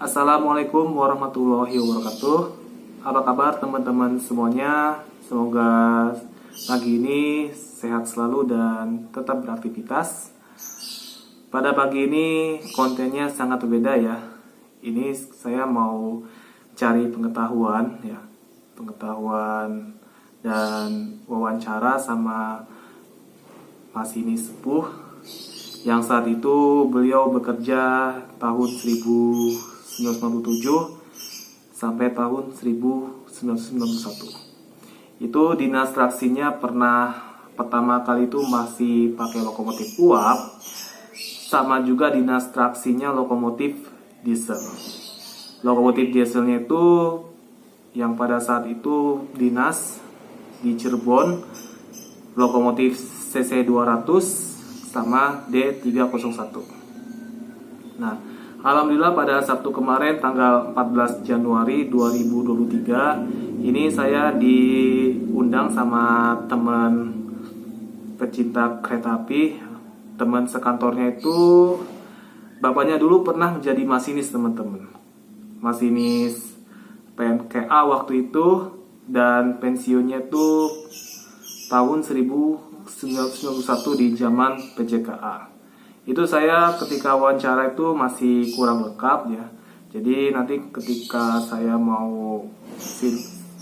Assalamualaikum warahmatullahi wabarakatuh. Apa kabar teman-teman semuanya? Semoga pagi ini sehat selalu dan tetap beraktivitas. Pada pagi ini kontennya sangat berbeda ya. Ini saya mau cari pengetahuan ya, pengetahuan dan wawancara sama masinis sepuh yang saat itu beliau bekerja tahun 1997 sampai tahun 1991. Itu dinas traksinya pernah pertama kali itu masih pakai lokomotif uap, sama juga dinas traksinya lokomotif diesel. Lokomotif dieselnya itu yang pada saat itu dinas di Cirebon, lokomotif CC 200 sama D301. Nah, alhamdulillah pada Sabtu kemarin tanggal 14 Januari 2023 ini saya diundang sama teman pecinta kereta api. Teman sekantornya itu bapaknya dulu pernah menjadi masinis, teman-teman. Masinis PNKA waktu itu, dan pensiunnya itu tahun 1991 di zaman PJKA. Itu saya ketika wawancara itu masih kurang lengkap ya. Jadi nanti ketika saya mau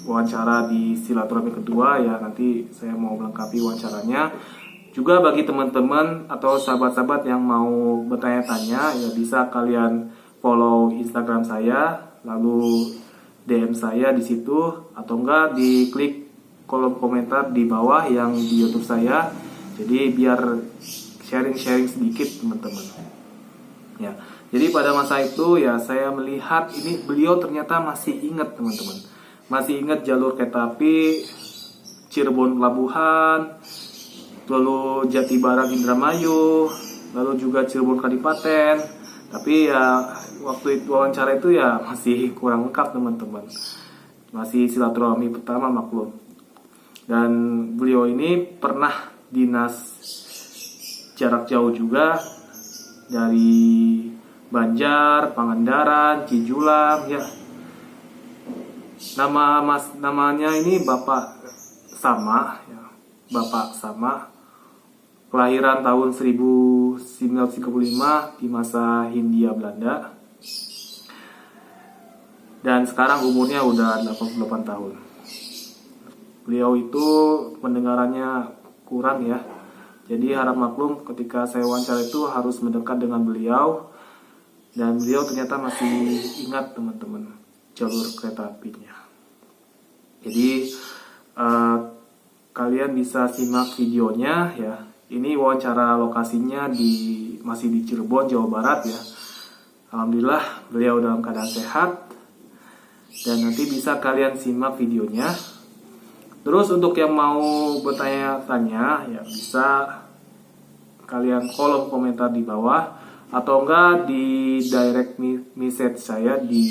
wawancara di silaturahmi kedua ya, nanti saya mau melengkapi wawancaranya. Juga bagi teman-teman atau sahabat-sahabat yang mau bertanya-tanya ya, bisa kalian follow Instagram saya, lalu DM saya di situ, atau enggak diklik kolom komentar di bawah yang di YouTube saya. Jadi biar sharing sedikit teman-teman ya. Jadi pada masa itu ya saya melihat ini beliau ternyata masih ingat, teman-teman, masih ingat jalur kereta api Cirebon Pelabuhan, lalu Jatibarang Indramayu, lalu juga Cirebon Kadipaten. Tapi ya waktu itu wawancara itu ya masih kurang lengkap, teman-teman, masih silaturahmi pertama, maklum. Dan beliau ini pernah dinas jarak jauh juga dari Banjar, Pangandaran, Cijulang ya. Namanya ini Bapak Sama ya. Bapak Sama kelahiran tahun 1935 di masa Hindia Belanda. Dan sekarang umurnya udah 88 tahun. Beliau itu pendengarannya kurang ya. Jadi harap maklum ketika saya wawancara itu harus mendekat dengan beliau. Dan beliau ternyata masih ingat, teman-teman, jalur kereta apinya. Jadi kalian bisa simak videonya ya. Ini wawancara lokasinya masih di Cirebon, Jawa Barat ya. Alhamdulillah beliau dalam keadaan sehat. Dan nanti bisa kalian simak videonya. Terus untuk yang mau bertanya-tanya ya bisa kalian kolom komentar di bawah, atau enggak di direct message saya di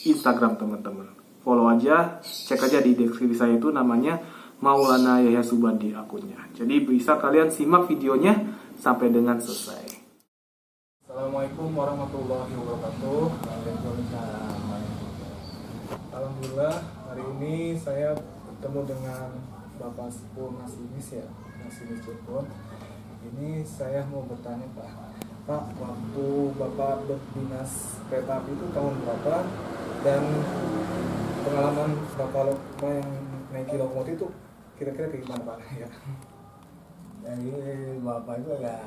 Instagram, teman-teman. Follow aja, cek aja di deskripsi saya itu namanya Maulana Yahya Subandi akunnya. Jadi bisa kalian simak videonya sampai dengan selesai. Assalamualaikum warahmatullahi wabarakatuh. Waalaikumsalam. Alhamdulillah hari ini saya bertemu dengan Bapak Sepuh Masinis ya, Masinis Cirebon. Ini saya mau bertanya Pak, waktu Bapak berdinas kereta api itu tahun berapa, dan pengalaman Bapak yang naiki lokomotif itu kira-kira kayak gimana Pak? Ya. Jadi bapak itu ya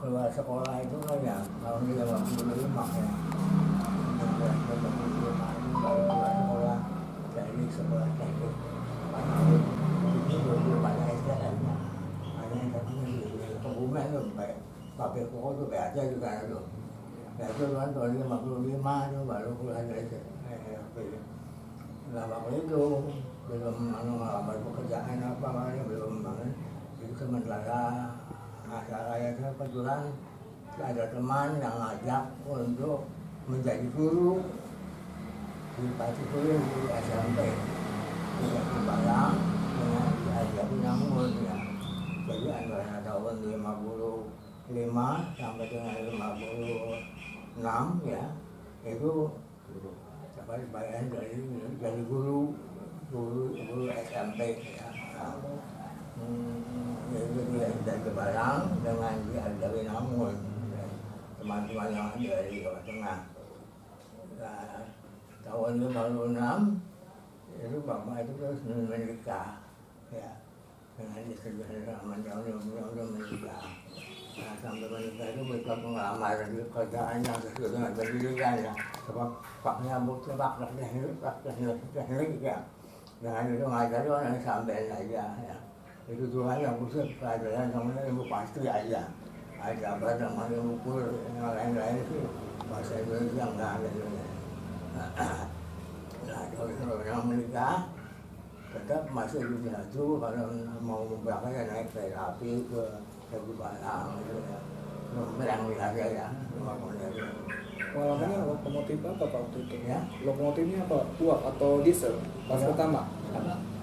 keluar sekolah itu kan ya tahun 85 ya. Kelas 85 itu baru keluar sekolah dari sekolah teknik. Tahun ini belum pada SD kan ya. Ada yang katanya di Kebumen tuh pakai pokok tuh kayak aja juga itu. Ya itu kan tahun 55 itu baru keluar dari SD. Nah waktu itu belum ngelamar pekerjaan apa makanya belum banget. Itu sementara saya itu kebetulan ada teman yang ngajak untuk menjadi guru di Pasifuri di SMP. Tidak dibayang dengan diajak nyambut ya. Jadi antara tahun 55 sampai dengan 56 ya itu dapat bayaran dari guru SMP ya. Itu dia dari barang dengan dari namun teman-teman yang ada dari Jawa Tengah. Nah, tahun 56 itu bapak itu terus menikah ya dengan istri Rahman tahun 56 menikah. Nah, sampai menikah itu mereka mengelamar di kerjaan yang sesuai dengan pendidikan ya. Sebab paknya butuh teknik ya. Dengan itu ngajari orang sampai aja ya. Itu Tuhan yang khusus pelajaran sama ilmu pasti aja. Ada apa sama ilmu ukur yang lain-lain sih bahasa Indonesia enggak ada. Nah, kalau yang menikah tetap masih di satu kalau mau berangkat ya naik kereta api ke Balang gitu ya. Berangkat aja ya. Pengalamannya lokomotif apa Pak waktu itu? Ya. Lokomotifnya apa? Uap atau diesel? Pas Ya. pertama?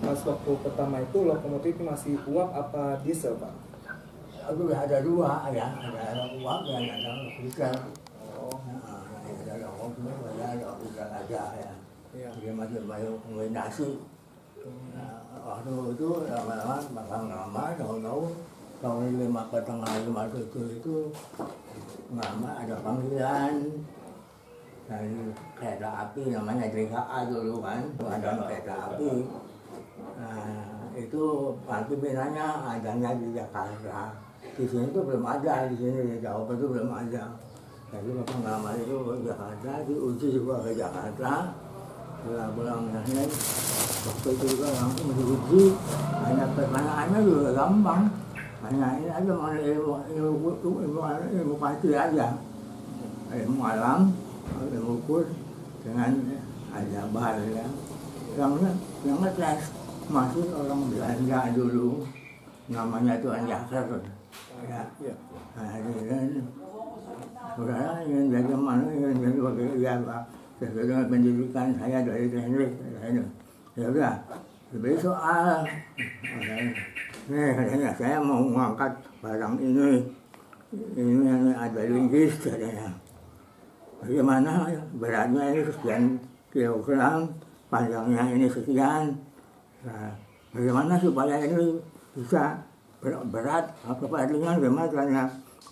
Pas waktu pertama itu lokomotifnya masih uap apa diesel Pak? Itu ada dua ya, ada uap dan ada diesel. Oh, Nah, ada lokomotif ada diesel aja ya. iya. Dia masih banyak kombinasi. Nah, waktu itu lama-lama makan lama, tahu-tahu tahun 5 itu lama ada panggilan dari kereta api namanya DKA dulu kan, ada kereta api. Nah, itu pimpinannya adanya di Jakarta. Di sini tuh belum ada, di sini di Jawa itu belum ada. Jadi bapak ngelamar itu ke Jakarta, diuji juga ke Jakarta. Setelah pulang dari waktu itu juga langsung diuji. Hanya pertanyaannya juga gampang. Hanya ini aja mana ilmu pasti aja. Ilmu alam, ilmu kurs dengan aljabar ya. Yang ngetes masih orang Belanda dulu, namanya Tuan Jakar. Ya. Nah, ini kan, saudara ingin jadi mana, ingin jadi bagaimana Pak. Sesuai dengan pendidikan saya dari teknik. Ya udah, lebih soal. Nih katanya saya mau mengangkat barang ini yang ada linggis katanya. Bagaimana beratnya ini sekian kilogram, panjangnya ini sekian. Nah, bagaimana supaya ini bisa berat apa ringan bagaimana caranya?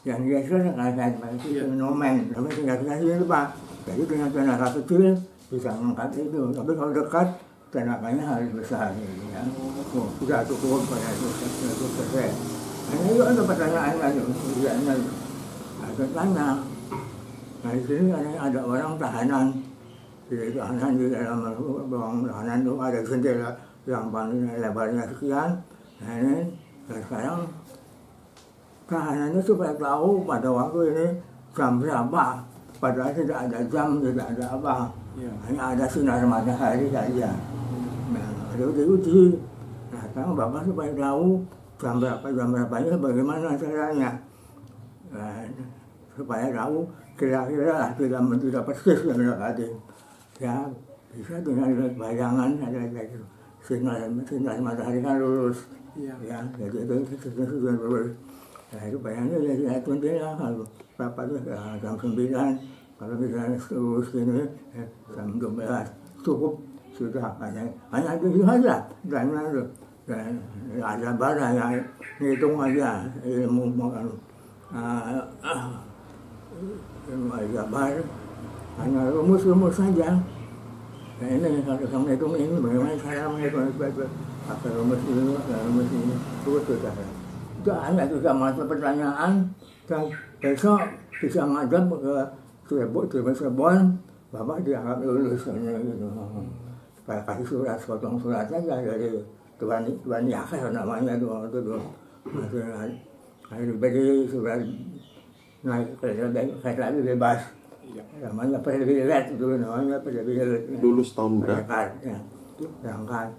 Yang biasa kayak itu fenomen, tapi tinggal itu Pak. Jadi dengan tenaga kecil bisa mengangkat itu, tapi kalau dekat tenaganya harus besar ya. Oh, sudah cukup pada itu selesai. Nah, itu ada pertanyaan lagi, ujiannya. Ada tanya. Nah, di sini ada orang tahanan. Di tahanan di dalam ruang tahanan itu ada jendela yang paling lebarnya sekian. Nah, ini sekarang tahanannya supaya tahu pada waktu ini jam berapa. Padahal tidak ada jam, tidak ada apa. Ya. Hanya ada sinar matahari saja. Nah, itu diuji. Nah, sekarang Bapak supaya tahu jam berapanya bagaimana caranya. Nah, supaya tahu kira-kira tidak persis yang tadi. Ya, bisa dengan bayangan ada gitu. Sinar matahari kan lurus. Ya, jadi itu lurus. Nah, itu bayangnya jadi jendela kalau rapatnya jam 9, kalau misalnya lurus ini jam 12 cukup sudah hanya itu saja dan ada barang yang hitung aja ilmu aljabar hanya rumus-rumus saja. Nah, ini kalau kamu hitung ini bagaimana cara menghitung apa rumus ini terus sudah. Itu hanya juga masa pertanyaan dan besok bisa ngajak ke Cirebon, Bapak dianggap lulus gitu. Kayak kasih surat, potong surat saja dari Tuan Yakar namanya waktu itu. Masih diberi surat naik kereta api bebas. Namanya privilege itu namanya privilege. Lulus tahun berapa? Ya, berangkat.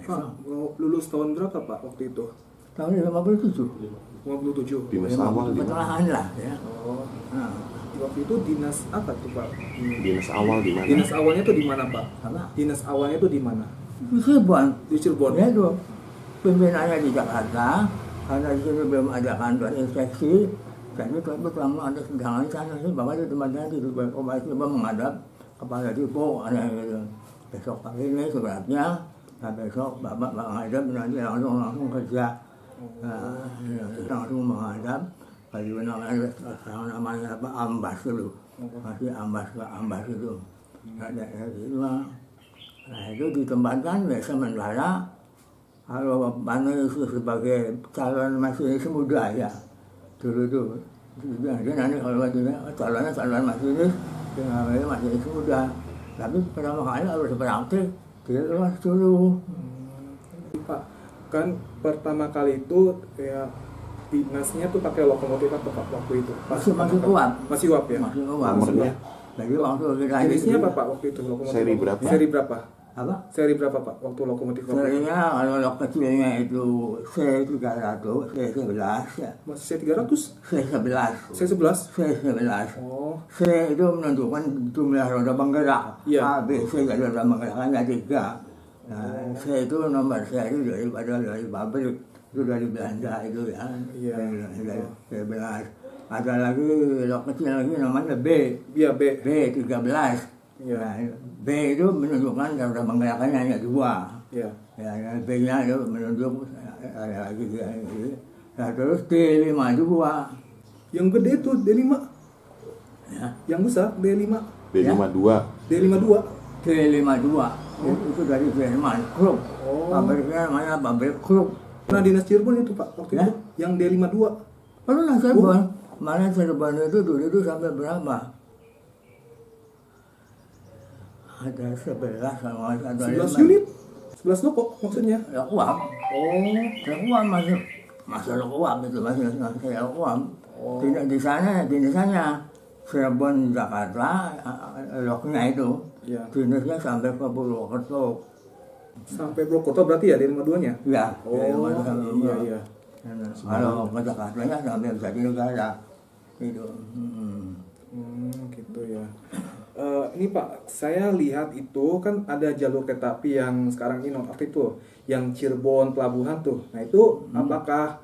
Pak, lulus tahun berapa Pak waktu itu? Tahun 57. 57. Dinas awal di mana? Pertengahan lah ya. Oh. Nah, Waktu itu dinas apa tuh Pak? Dinas awal di mana? Dinas awalnya tuh di mana Pak? apa? Dinas awalnya tuh di mana? Di Cirebon. Di Cirebon. Ya itu pimpinannya di Jakarta karena di sini belum ada kantor inspeksi. Jadi tapi selama ada sedangkan sana sih bapak itu tempatnya di Bapak itu menghadap kepada Dipo ada gitu. Besok pagi ini suratnya, nah besok bapak menghadap nanti langsung kerja. Nah, langsung menghadap. Bagi namanya apa ambas dulu, masih ambas itu. Ada itu lah. Nah itu ditempatkan ya sementara kalau Mano itu sebagai calon masinis muda ya dulu itu. Dia nanti kalau calon masinis dia masinis muda. Tapi pertama kali harus praktik dia luas dulu. Pak, kan pertama kali itu ya dinasnya tuh pakai lokomotif apa Pak waktu itu? Masih uap. Masih uap ya? Masih uap. Nomornya? Jadi waktu kita Jenisnya apa Pak waktu itu lokomotif? Seri berapa? Seri berapa? apa? Seri berapa Pak waktu lokomotif? Serinya kalau kecilnya itu C300, C11 ya. Masih C300? C11. C11? C11. Oh. C itu menentukan jumlah roda penggerak. Iya. A, B, C ada roda penggerakannya 3. Nah, C itu nomor seri dari pabrik. Itu dari Belanda itu ya. Iya. Dari 11. Ada lagi lok kecil lagi namanya B. Iya B. B13. Iya. Nah, B itu menunjukkan roda penggerakannya hanya 2. Iya. Ya, B-nya itu menunjuk ada lagi ya. Nah, terus D52. Yang gede tuh D5. Ya. Yang besar D5. D52. D52. D52. Itu dari Jerman, Krupp. Oh. Pabriknya namanya pabrik Krupp. Nah dinas Cirebon itu Pak waktu Ya. itu yang D52. Kalau nah Cirebon, mana Cirebon itu dulu itu sampai berapa? Ada 11 sama ada 11 unit. 11 loko maksudnya. Ya uang. Oh. Ya uang masih uang itu masih uang. Oh. Tidak di sana Cirebon Jakarta loknya itu. Iya. Dinasnya sampai ke Purwokerto. Sampai Purwokerto berarti ya D52-nya? Ya. Oh, iya iya. Kalau ke Jakarta sampai Jatinegara itu. Gitu ya. Ini Pak, saya lihat itu kan ada jalur kereta api yang sekarang ini nonaktif tuh, yang Cirebon Pelabuhan tuh. Nah itu apakah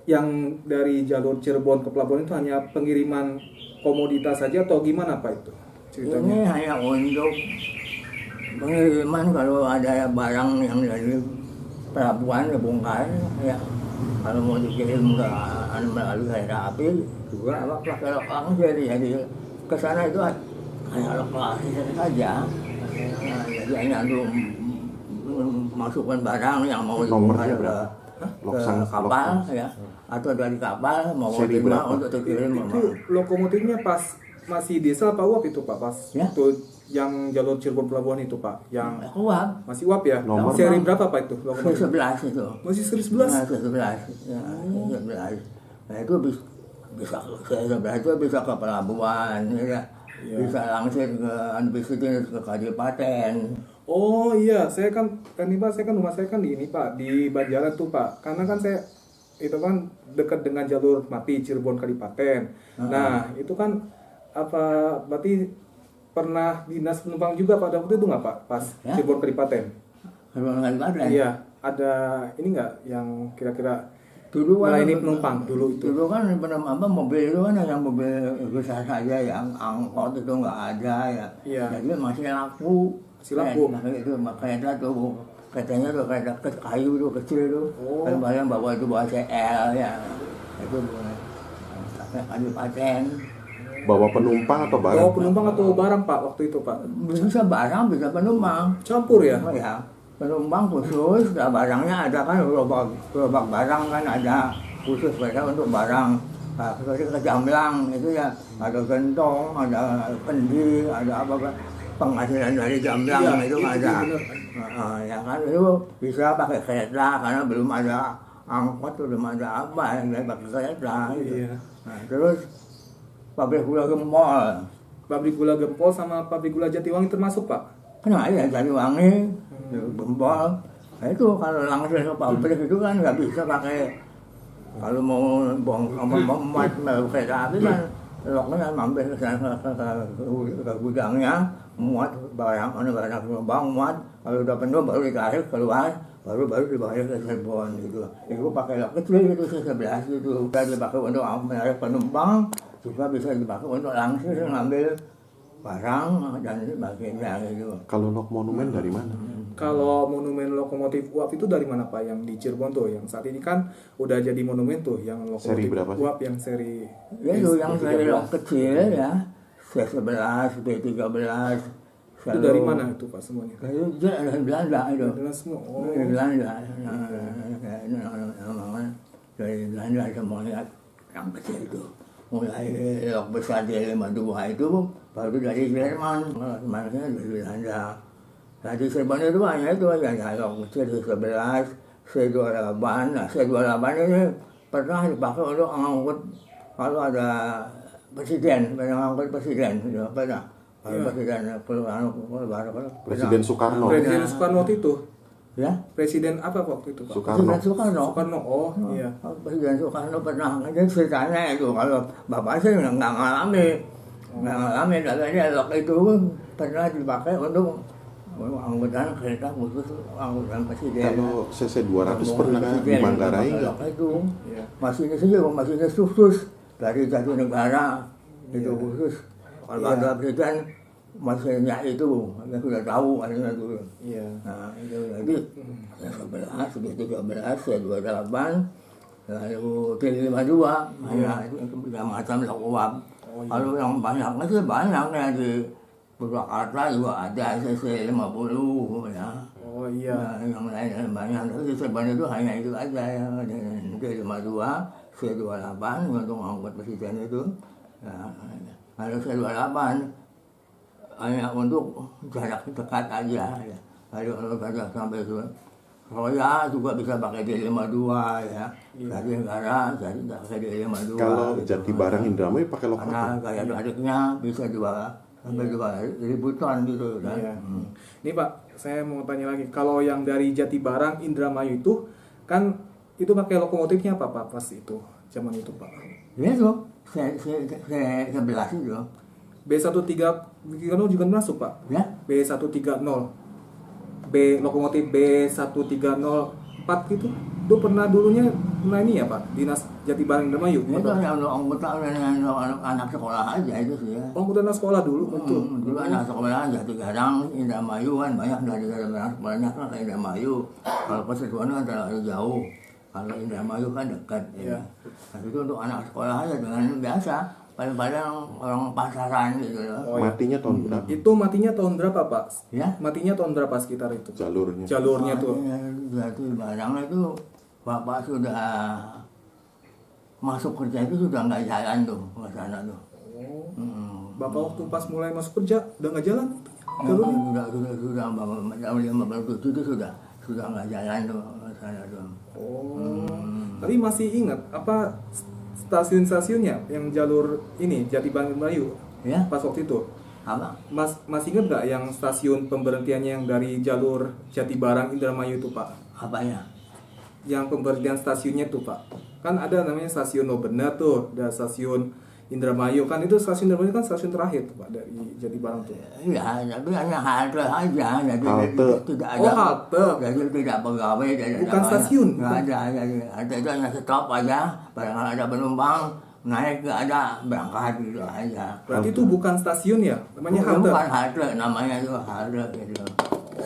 yang dari jalur Cirebon ke Pelabuhan itu hanya pengiriman komoditas saja atau gimana Pak itu ceritanya? Ini hanya untuk pengiriman kalau ada barang yang dari pelabuhan dibongkar ya. Kalau mau dikirim melalui kereta api juga pakai lokal jadi ke sana itu hanya lokal saja. Nah, jadi hanya untuk masukkan barang yang mau dibongkar ke kapal ya, atau dari kapal mau terima untuk dikirim. Itu lokomotifnya pas masih diesel apa uap itu Pak pas Ya? itu yang jalur Cirebon Pelabuhan itu Pak yang Uap. masih uap ya? Nomor Seri berapa Pak itu lokomotif? 11 itu. Masih seri 11? Nah, 11. Ya, 11. Nah, itu bisa ke pelabuhan ya. Ya. Bisa langsung ke Kadipaten. Oh iya, saya kan rumah saya kan di ini Pak, di Banjaran tuh Pak. Karena kan saya itu kan dekat dengan jalur mati Cirebon Kadipaten. Nah, itu kan apa berarti pernah dinas penumpang juga pada waktu itu nggak Pak pas Ya? Cirebon Kadipaten? Kadipaten. Iya, ada ini nggak yang kira-kira Dulu kan melayani penumpang dulu itu? Dulu kan mobil itu kan yang mobil besar saja, yang angkot itu nggak ada ya. Iya. Jadi masih laku. Masih laku. Nah, itu kereta tuh kereta kayu tuh kecil tuh. Oh. Kadang bawa itu bawa CL ya. Itu sampai Kadipaten. Bawa penumpang atau barang? Bawa penumpang atau barang Pak waktu itu Pak? Bisa barang, bisa penumpang. Campur ya? Oh ya, penumpang khusus, nah barangnya ada kan gerobak barang kan ada khusus mereka untuk barang. Nah, seperti ke Jamblang itu ya ada gentong, ada kendi, ada apa kan penghasilan dari Jamblang Iya, itu itu ada. bener. Ya kan itu bisa pakai kereta karena belum ada angkot, belum ada apa yang pakai kereta. Gitu. Iya. Nah, terus pabrik gula Gempol. Pabrik gula Gempol sama pabrik gula Jatiwangi termasuk Pak? Kenapa ya Jatiwangi, Gempol. Nah itu kalau langsung ke pabrik itu kan nggak bisa pakai, kalau mau membuat kereta api kan loknya mampir ke sana ke gudangnya, muat barang penumpang muat, kalau udah penuh baru ditarik keluar, baru dibawa ke Cirebon gitu. Itu pakai lok kecil itu 11 gitu, udah dipakai untuk menarik penumpang, juga bisa dipakai untuk langsung ngambil barang dan sebagainya gitu. Kalau lok monumen dari mana? Kalau monumen lokomotif uap itu dari mana Pak? Yang di Cirebon tuh, yang saat ini kan udah jadi monumen tuh, yang lokomotif Seri berapa sih? uap yang seri Ya itu yang dari lok 13. kecil ya, C11, B13. Itu dari mana itu Pak semuanya? Itu dari Belanda itu. Adalah semua. Oh. Dari Belanda. Dari Belanda semuanya yang kecil itu. Mulai lok besar di 52 itu baru dari Jerman. Sebenarnya dari Belanda. Nah di Cirebon itu hanya itu aja, ya lok kecil C11, C28. Nah C28 ini pernah dipakai untuk mengangkut kalau ada presiden, mengangkut presiden, gitu, pernah. Kalau presiden keluar, Presiden Soekarno. Presiden Soekarno waktu itu. ya. Presiden apa waktu itu Pak? Soekarno. Presiden Soekarno. Soekarno. Oh, iya. Presiden Soekarno pernah aja ceritanya itu, kalau bapak sih nggak ngalami, katanya lok itu pernah dipakai untuk angkutan kereta khusus angkutan presiden. Kalau CC 200 pernah di Manggarai nggak? Lok itu Iya. masinis khusus dari Jatinegara itu khusus. Kalau ada presiden mesinnya itu kita sudah tahu akhirnya itu. Iya. Nah itu jadi 11, 13, 28, lalu T52, itu macam lok uap. Kalau yang banyaknya sih banyak ya di Purwakarta juga ada CC 50 ya. Oh iya. Nah, yang lain banyak, tapi sebenarnya itu hanya itu aja ya. T52, C28 untuk angkut presiden itu. Nah, kalau C28 hanya untuk jarak dekat aja ya. Kalau jarak sampai itu Roya juga bisa pakai D52 ya. Jadi negara jadi pakai D52. Kalau Jati Barang Indramayu pakai lok Karena apa? kayak adiknya bisa juga sampai 2.000 ton gitu kan. Iya. Ini Pak, saya mau tanya lagi. Kalau yang dari Jatibarang Indramayu itu kan itu pakai lokomotifnya apa Pak pas itu zaman itu Pak? Ya itu, saya 11 itu. B130 juga masuk Pak. Ya, B130. Lokomotif B1304 gitu. Itu pernah dulunya ini ya Pak, Dinas Jatibarang Indramayu. itu hanya untuk anggota dan anak sekolah aja itu sih ya. Oh, angkutan sekolah dulu, betul. Dulu anak sekolah Jatibarang, Indramayu kan banyak dari sekolahnya kan ke Indramayu. Kalau Persatuan kan terlalu jauh. Kalau Indramayu kan dekat. Ya. Nah, itu untuk anak sekolah aja dengan biasa. Paling-paling orang pasaran gitu loh. Oh, iya. Matinya tahun berapa? Itu matinya tahun berapa Pak? Ya. Matinya tahun berapa sekitar itu? Jalurnya. Jalurnya tuh. Jatibarang itu bapak sudah masuk kerja itu sudah nggak jalan tuh ke sana tuh. Bapak waktu pas mulai masuk kerja udah nggak jalan jalurnya? Sudah 57 itu sudah nggak jalan tuh ke sana tuh. Oh. Tapi masih ingat apa stasiun-stasiunnya yang jalur ini Jatibarang Indramayu? Ya. Pas waktu itu. Apa? Masih ingat nggak yang stasiun pemberhentiannya yang dari jalur Jatibarang Indramayu itu Pak? Apanya? Yang pemberhentian stasiunnya tuh Pak. Kan ada namanya stasiun Nobena tuh, ada stasiun Indramayu kan, itu stasiun Indramayu kan stasiun terakhir tuh Pak dari Jatibarang tuh. Ya, tapi hanya halte aja, jadi Halte. tidak ada. Oh, halte. Jadi tidak pegawai, Bukan stasiun. Nggak ada, ada itu hanya stop aja. Barangkali ada penumpang naik nggak ada berangkat gitu aja. Berarti itu bukan stasiun ya? Namanya halte. Bukan halte, namanya itu halte gitu.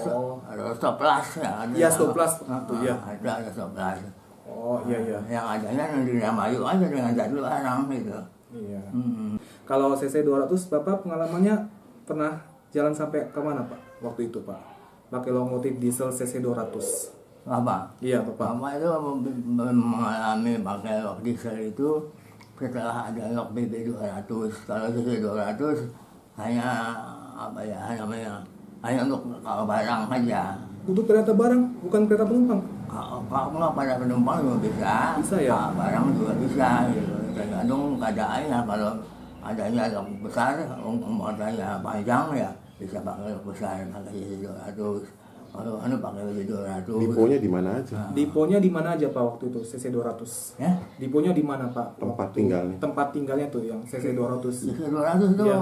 Oh. Ada stop plus ya. Iya, stop plus. Tuh, ya. Ada stop plus. Oh, iya iya. Yang adanya di Indramayu aja dengan Jatibarang gitu. Iya. Hmm. Kalau CC 200 Bapak pengalamannya pernah jalan sampai ke mana Pak waktu itu Pak? Pakai lokomotif diesel CC 200. Apa? Iya Bapak. Mama itu mengalami pakai lok diesel itu setelah ada lok BB 200. Kalau CC 200 hanya apa ya namanya, hanya untuk barang saja. Untuk kereta barang, bukan kereta penumpang. Kalau nggak pada penumpang juga bisa. Bisa ya? Barang juga bisa gitu. Tergantung keadaannya. Kalau adanya lok besar, umpamanya panjang ya bisa pakai lok besar, pakai CC 200. Kalau pakai 200. Diponya di mana aja? Diponya di mana aja Pak waktu itu CC 200? Ya, Diponya di mana Pak? Tempat Waktu- tinggalnya. Tempat tinggalnya tuh yang CC 200. 200 tuh Iya.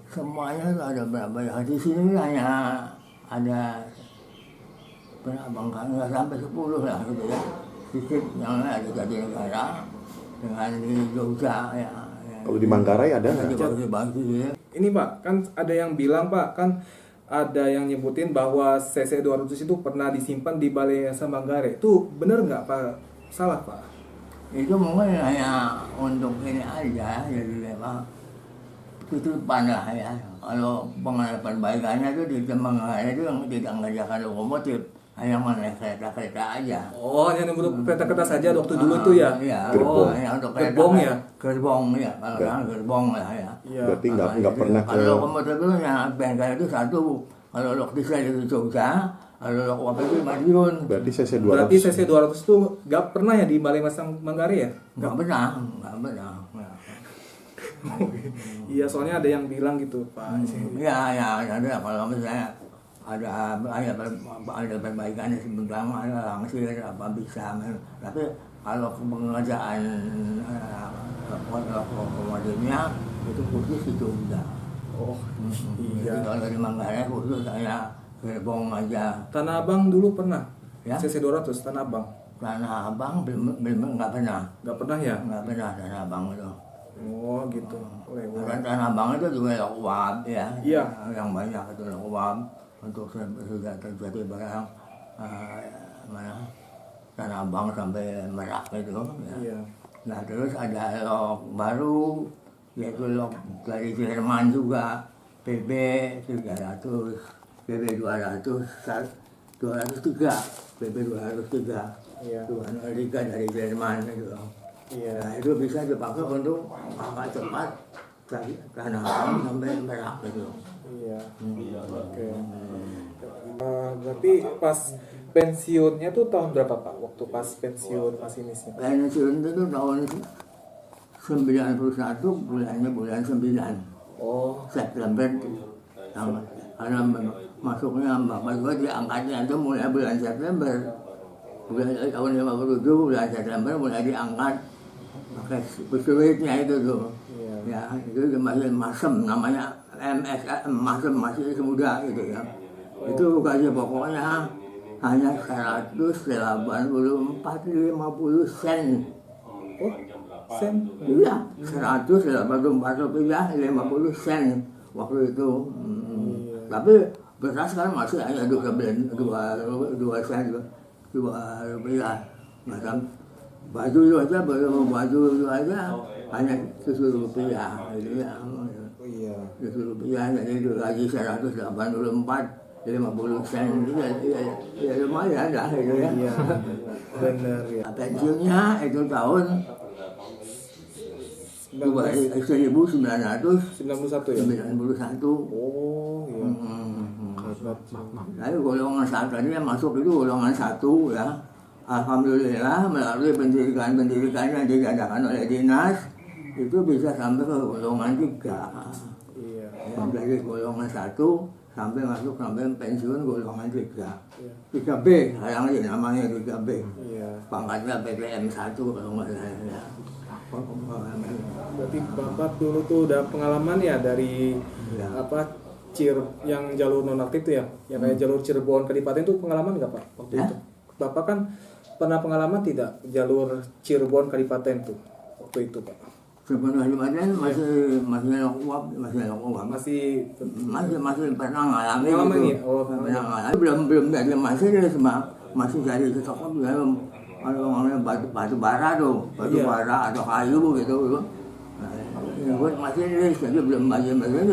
semuanya tuh ada berapa ya? Di sini hanya ada berapa nggak sampai 10 lah gitu ya. Sedikit yang ada Jatinegara dengan di Jogja ya. Kalau di Manggarai ada nggak? Bagus ya. Ini Pak, kan ada yang bilang Pak, kan ada yang nyebutin bahwa CC 200 itu pernah disimpan di Balai Yasa Manggarai. Itu bener nggak Pak? Salah Pak? Itu mungkin hanya untuk ini aja, jadi memang tutupan lah ya. Kalau pengenalan perbaikannya itu di Manggarai itu yang tidak mengerjakan lokomotif, hanya menaik kereta-kereta aja. Oh, yang untuk kereta-kereta saja waktu dulu itu ya? Iya, Gerbong. hanya untuk Gerbong ya? Gerbong ya, kalau sekarang gerbong lah ya. Iya. Berarti nggak pernah ke Kalau lokomotif itu yang bengkel itu satu, kalau loktisnya itu Jogja, kalau lokomotif itu Madiun. berarti CC Berarti 200 CC 200 itu nggak pernah ya di Balai Yasa Manggarai ya? Nggak pernah, nggak pernah. Iya, soalnya ada yang bilang gitu Pak. Ya, ada kalau misalnya ada perbaikan sebentar ada langsir apa bisa, tapi kalau pengerjaan lokomotifnya itu khusus itu udah. Oh, Jadi iya. kalau di Manggarai khusus saya gerbong aja. Tanah Abang dulu pernah? Ya? CC 200 Tanah Abang? Tanah Abang belum nggak pernah, Nggak pernah ya? Tanah Abang itu. Oh gitu. Lewat. Dan Tanah Abang itu juga lokwab ya. Iya. Yang banyak itu lokwab untuk sudah terjadi barang mana Tanah Abang sampai Merak itu. Ya. Iya. Nah terus ada lok baru yaitu lok dari Jerman juga PB 300, PB 200, 203, PB 203. Iya. Itu Amerika dari Jerman itu. Iya. Nah itu bisa dipakai untuk angkat cepat dari Tanah Abang sampai Merak itu. Iya. Oke. Berarti pas pensiunnya tuh tahun berapa Pak? Waktu pas pensiun masinisnya? Pensiun itu tahun 91, bulan 9 Oh. September. Karena masuknya Bapak juga diangkatnya itu mulai bulan September. Tahun 57 bulan September mulai diangkat pakai pesuitnya itu tuh. Iya. Ya, itu masih masem namanya MSM, masih muda gitu ya. Itu gaji pokoknya hanya 184,50 sen. Oh, sen? Iya, 184 rupiah 50 sen waktu itu. Tapi beras kan masih hanya 2 sen, 2 rupiah. Macam baju itu aja, baju itu aja hanya 7 rupiah. Gitu ya. Oh iya. 7 rupiah, jadi itu gaji 184. 50 sen itu ya lumayan lah itu ya. Iya. Benar ya. Pensiunnya itu tahun 1991. 91 ya? Oh iya. Lalu golongan satu tadi yang masuk itu golongan 1 ya. Alhamdulillah melalui pendidikan yang diadakan oleh dinas itu bisa sampai ke golongan 3. Iya. Ya, dari golongan 1 sampai masuk sampai pensiun golongan 3. Iya. 3B, sayang aja namanya 3B. Iya. Pangkatnya PPM 1 kalau nggak salah ya. Berarti Bapak dulu tuh udah pengalaman ya dari Ya. yang jalur nonaktif itu ya? Yang kayak jalur Cirebon Kadipaten itu pengalaman nggak Pak waktu Ya. itu? Bapak kan pernah pengalaman tidak jalur Cirebon Kadipaten tuh waktu itu Pak? Sebenarnya masih lokuap. Masih pernah ngalami Pengalaman gitu. ya? Oh, Pernah ngalami. Belum dari masih dari sesuatu belum. Kalau ngomongnya batu bara tuh, batu Iya. bara atau kayu gitu. Buat masih jadi belum bagian masih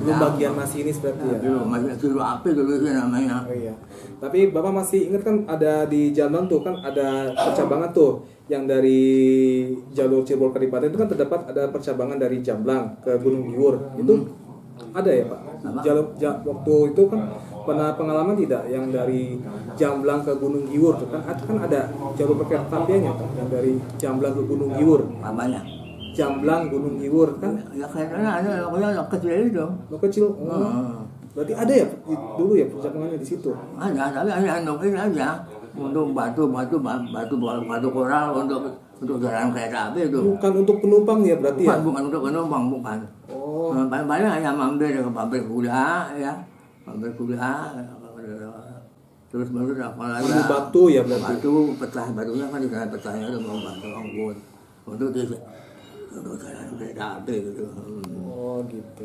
Belum bagian masinis berarti ya? Belum masih suruh api dulu sih namanya. Oh iya. Tapi Bapak masih ingat kan ada di Jamban tuh kan ada percabangan tuh yang dari jalur Cirebon Kadipaten itu kan terdapat ada percabangan dari Jamblang ke Gunung Giwur. Itu ada ya Pak? Waktu itu kan pernah pengalaman tidak yang dari Jamblang ke Gunung Giwur tuh kan ada jalur kereta apinya Pak yang dari Jamblang ke Gunung Giwur. Apanya? Jamblang Gunung Giwur kan Ya kayaknya ada lokal kecil itu. lo kecil. Oh. Berarti ada ya dulu ya percakapannya di situ. Ada, tapi hanya nukin aja untuk batu koral untuk jalan kereta api itu. Bukan untuk penumpang ya berarti ya. Bukan untuk penumpang, bukan. Oh, Paling hanya mampir ke pabrik kuda, ya, pabrik kuda. Terus baru apa lagi? ambil batu ya berarti. Batu batunya kan di sana petahnya itu mau batu angkut untuk jalan kereta api gitu. Oh gitu.